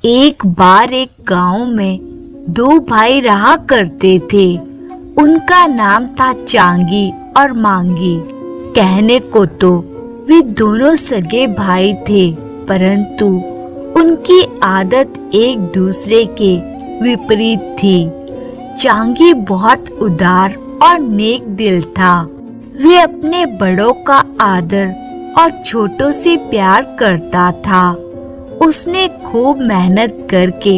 एक बार एक गांव में दो भाई रहा करते थे। उनका नाम था चांगी और मांगी। कहने को तो वे दोनों सगे भाई थे, परंतु उनकी आदत एक दूसरे के विपरीत थी। चांगी बहुत उदार और नेक दिल था। वे अपने बड़ों का आदर और छोटों से प्यार करता था। उसने खूब मेहनत करके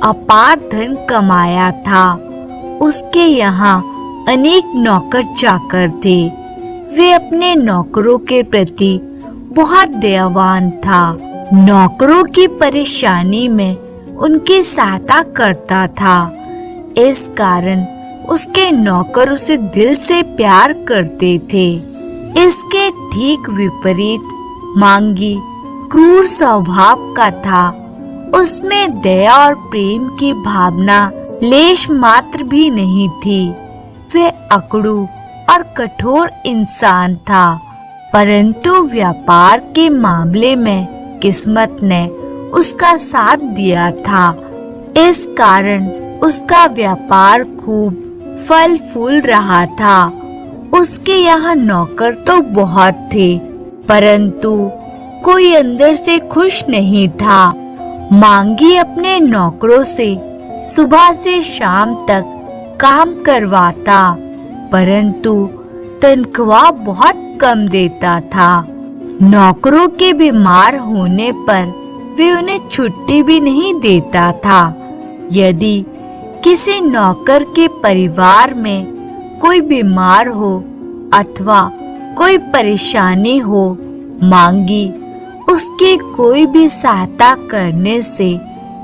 अपार धन कमाया था। उसके यहाँ अनेक नौकर चाकर थे। वे अपने नौकरों के प्रति बहुत दयावान था। नौकरों की परेशानी में उनकी सहायता करता था। इस कारण उसके नौकर उसे दिल से प्यार करते थे। इसके ठीक विपरीत मांगी क्रूर स्वभाव का था। उसमें दया और प्रेम की भावना लेश मात्र भी नहीं थी। वह अकड़ू और कठोर इंसान था, परंतु व्यापार के मामले में किस्मत ने उसका साथ दिया था। इस कारण उसका व्यापार खूब फल फूल रहा था। उसके यहाँ नौकर तो बहुत थे, परंतु कोई अंदर से खुश नहीं था। मांगी अपने नौकरों से सुबह से शाम तक काम करवाता, परंतु तनख्वाह बहुत कम देता था। नौकरों के बीमार होने पर वे उन्हें छुट्टी भी नहीं देता था। यदि किसी नौकर के परिवार में कोई बीमार हो अथवा कोई परेशानी हो, मांगी उसकी कोई भी सहायता करने से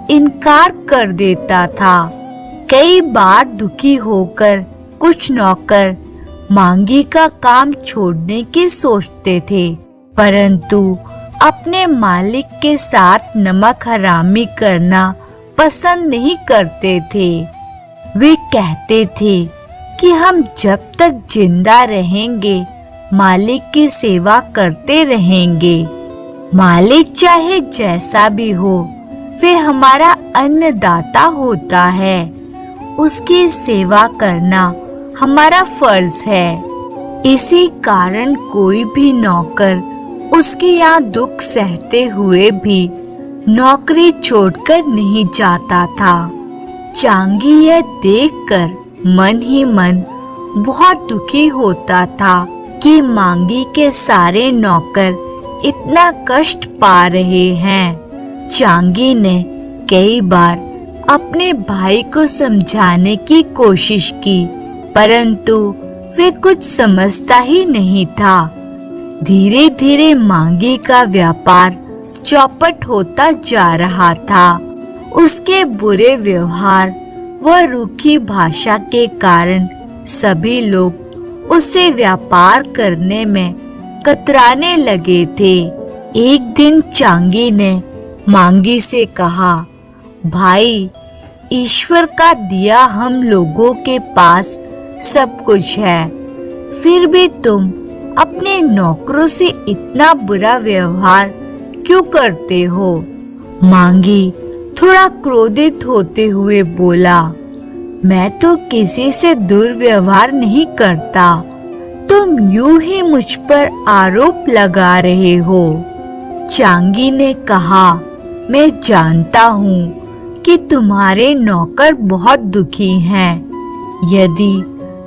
इनकार कर देता था। कई बार दुखी होकर कुछ नौकर मांगी का काम छोड़ने की सोचते थे, परंतु अपने मालिक के साथ नमक हरामी करना पसंद नहीं करते थे। वे कहते थे कि हम जब तक जिंदा रहेंगे मालिक की सेवा करते रहेंगे। मालिक चाहे जैसा भी हो, वे हमारा अन्नदाता होता है। उसकी सेवा करना हमारा फर्ज है। इसी कारण कोई भी नौकर उसके यहाँ दुख सहते हुए भी नौकरी छोड़कर नहीं जाता था। चांगी यह देखकर मन ही मन बहुत दुखी होता था कि मांगी के सारे नौकर इतना कष्ट पा रहे हैं। चांगी ने कई बार अपने भाई को समझाने की कोशिश की, परंतु वे कुछ समझता ही नहीं था। धीरे धीरे मांगी का व्यापार चौपट होता जा रहा था। उसके बुरे व्यवहार व रूखी भाषा के कारण सभी लोग उससे व्यापार करने में कतराने लगे थे। एक दिन चांगी ने मांगी से कहा, भाई, ईश्वर का दिया हम लोगों के पास सब कुछ है, फिर भी तुम अपने नौकरों से इतना बुरा व्यवहार क्यों करते हो? मांगी थोड़ा क्रोधित होते हुए बोला, मैं तो किसी से दुर्व्यवहार नहीं करता, तुम यूं ही मुझ पर आरोप लगा रहे हो। चांगी ने कहा, मैं जानता हूँ कि तुम्हारे नौकर बहुत दुखी हैं। यदि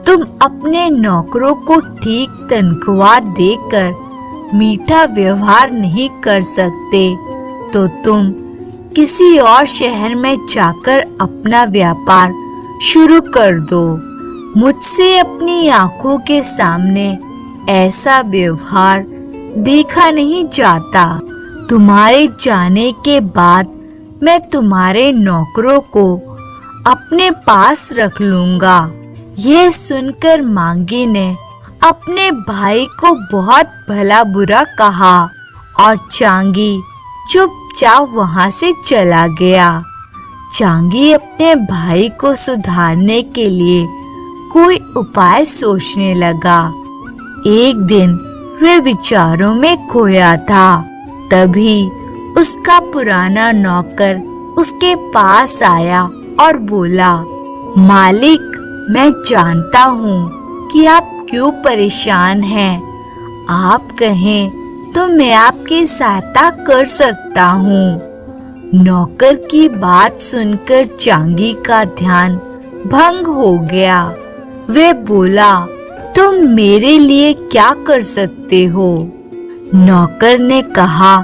तुम अपने नौकरों को ठीक तनख्वाह देकर मीठा व्यवहार नहीं कर सकते, तो तुम किसी और शहर में जाकर अपना व्यापार शुरू कर दो। मुझसे अपनी आंखों के सामने ऐसा व्यवहार देखा नहीं जाता। तुम्हारे जाने के बाद मैं तुम्हारे नौकरों को अपने पास रख लूंगा। यह सुनकर मांगी ने अपने भाई को बहुत भला बुरा कहा और चांगी चुपचाप वहां से चला गया। चांगी अपने भाई को सुधारने के लिए कोई उपाय सोचने लगा। एक दिन वह विचारों में खोया था। तभी उसका पुराना नौकर उसके पास आया और बोला, मालिक, मैं जानता हूँ कि आप क्यों परेशान हैं। आप कहें तो मैं आपकी सहायता कर सकता हूँ। नौकर की बात सुनकर चांगी का ध्यान भंग हो गया। वे बोला, तुम मेरे लिए क्या कर सकते हो? नौकर ने कहा,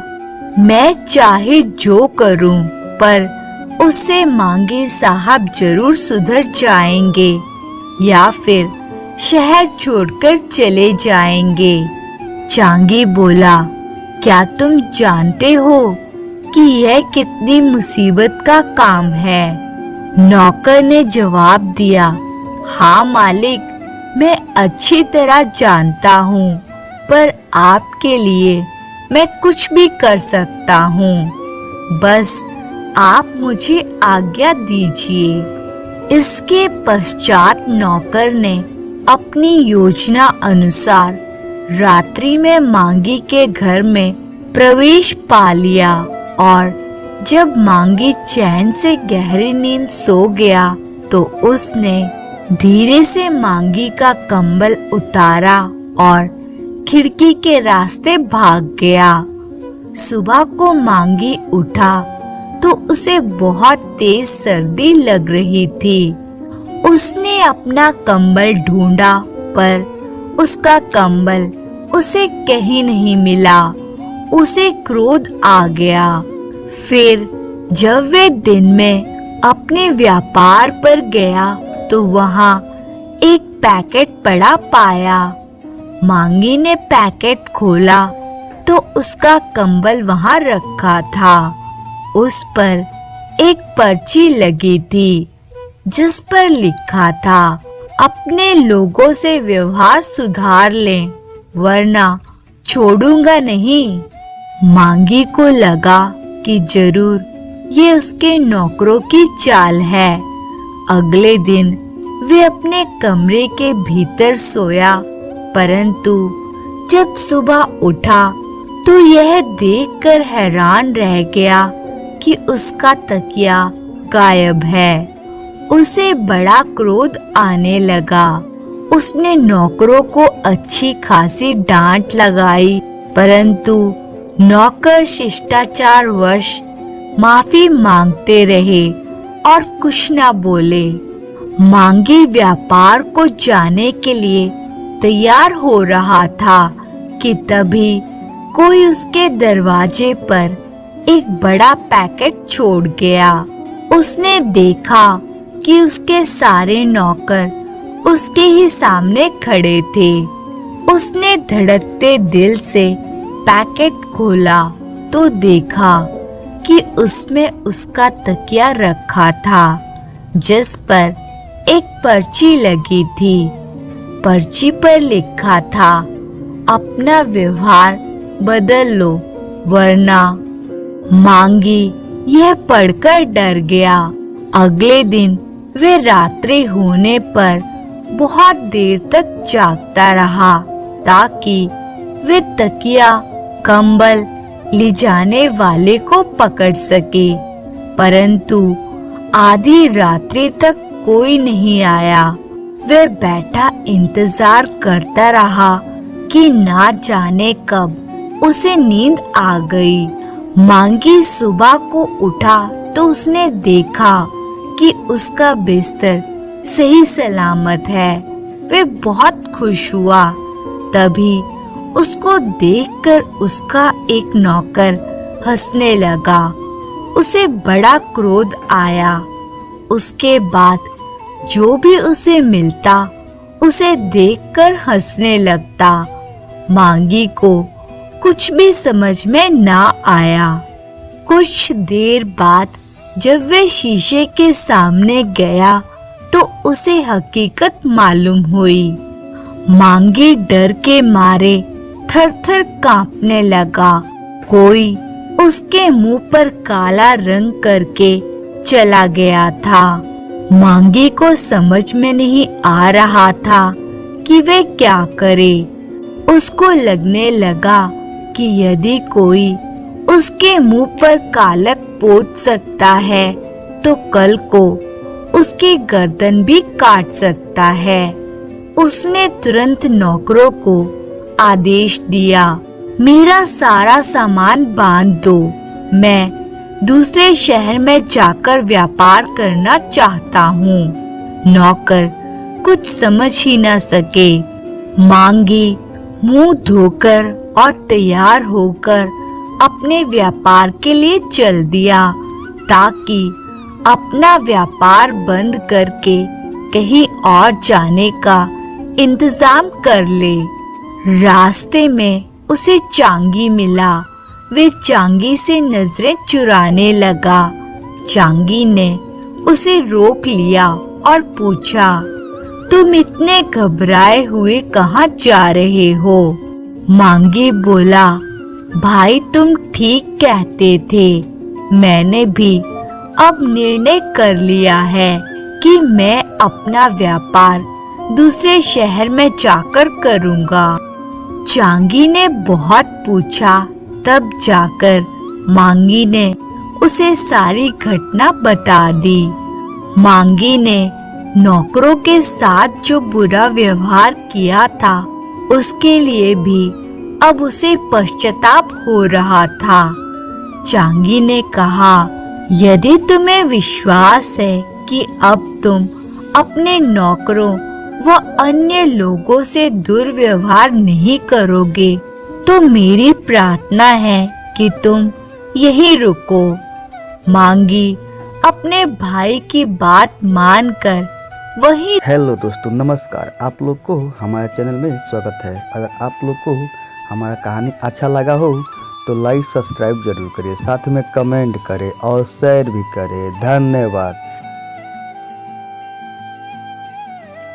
मैं चाहे जो करूं, पर उससे मांगे साहब जरूर सुधर जाएंगे या फिर शहर छोड़कर चले जाएंगे। चांगी बोला, क्या तुम जानते हो कि यह कितनी मुसीबत का काम है? नौकर ने जवाब दिया, हाँ मालिक, मैं अच्छी तरह जानता हूँ, पर आपके लिए मैं कुछ भी कर सकता हूँ। बस आप मुझे आज्ञा दीजिए। इसके पश्चात नौकर ने अपनी योजना अनुसार रात्रि में मांगी के घर में प्रवेश पा लिया और जब मांगी चैन से गहरी नींद सो गया तो उसने धीरे से मांगी का कंबल उतारा और खिड़की के रास्ते भाग गया। सुबह को मांगी उठा तो उसे बहुत तेज सर्दी लग रही थी। उसने अपना कंबल ढूंढा पर उसका कंबल उसे कहीं नहीं मिला। उसे क्रोध आ गया। फिर जब वे दिन में अपने व्यापार पर गया तो वहां एक पैकेट पड़ा पाया। मांगी ने पैकेट खोला तो उसका कंबल वहां रखा था। उस पर एक पर्ची लगी थी जिस पर लिखा था, अपने लोगों से व्यवहार सुधार लें वरना छोड़ूंगा नहीं। मांगी को लगा कि जरूर ये उसके नौकरों की चाल है। अगले दिन वे अपने कमरे के भीतर सोया, परंतु जब सुबह उठा तो यह देखकर हैरान रह गया कि उसका तकिया गायब है। उसे बड़ा क्रोध आने लगा। उसने नौकरों को अच्छी खासी डांट लगाई, परंतु नौकर शिष्टाचारवश माफी मांगते रहे और कुछ न बोले। मांगी व्यापार को जाने के लिए तैयार हो रहा था कि तभी कोई उसके दरवाजे पर एक बड़ा पैकेट छोड़ गया। उसने देखा कि उसके सारे नौकर उसके ही सामने खड़े थे। उसने धड़कते दिल से पैकेट खोला तो देखा कि उसमें उसका तकिया रखा था जिस पर एक पर्ची लगी थी। पर्ची पर लिखा था, अपना व्यवहार बदल लो वरना। मांगी यह पढ़कर डर गया। अगले दिन वे रात्रि होने पर बहुत देर तक जागता रहा ताकि वे तकिया कंबल ले जाने वाले को पकड़ सके, परंतु आधी रात्रि तक कोई नहीं आया। वह बैठा इंतजार करता रहा कि ना जाने कब उसे नींद आ गई। मांगी सुबह को उठा तो उसने देखा कि उसका बिस्तर सही सलामत है। वह बहुत खुश हुआ। तभी उसको देखकर उसका एक नौकर हंसने लगा। उसे बड़ा क्रोध आया। उसके बाद जो भी उसे मिलता उसे देखकर हंसने लगता। मांगी को कुछ भी समझ में ना आया। कुछ देर बाद जब वह शीशे के सामने गया तो उसे हकीकत मालूम हुई। मांगी डर के मारे थर-थर कांपने लगा। कोई उसके मुंह पर काला रंग करके चला गया था। मांगी को समझ में नहीं आ रहा था कि वे क्या करे। उसको लगने लगा कि यदि कोई उसके मुंह पर कालक पोत सकता है तो कल को उसकी गर्दन भी काट सकता है। उसने तुरंत नौकरों को आदेश दिया, मेरा सारा सामान बांध दो, मैं दूसरे शहर में जाकर व्यापार करना चाहता हूँ। नौकर कुछ समझ ही न सके। मांगी मुंह धोकर और तैयार होकर अपने व्यापार के लिए चल दिया ताकि अपना व्यापार बंद करके कहीं और जाने का इंतजाम कर ले। रास्ते में उसे चांगी मिला। वे चांगी से नजरें चुराने लगा। चांगी ने उसे रोक लिया और पूछा, तुम इतने घबराए हुए कहाँ जा रहे हो? मांगी बोला, भाई तुम ठीक कहते थे, मैंने भी अब निर्णय कर लिया है कि मैं अपना व्यापार दूसरे शहर में जाकर करूँगा। चांगी ने बहुत पूछा, तब जाकर मांगी ने उसे सारी घटना बता दी। मांगी ने नौकरों के साथ जो बुरा व्यवहार किया था उसके लिए भी अब उसे पश्चाताप हो रहा था। चांगी ने कहा, यदि तुम्हें विश्वास है कि अब तुम अपने नौकरों व अन्य लोगों से दुर्व्यवहार नहीं करोगे तो मेरी प्रार्थना है कि तुम यहीं रुको। मांगी अपने भाई की बात मानकर वहीं। हेलो दोस्तों, नमस्कार। आप लोग को हमारे चैनल में स्वागत है। अगर आप लोग को हमारा कहानी अच्छा लगा हो तो लाइक सब्सक्राइब जरूर करिए, साथ में कमेंट करें और शेयर भी करें। धन्यवाद।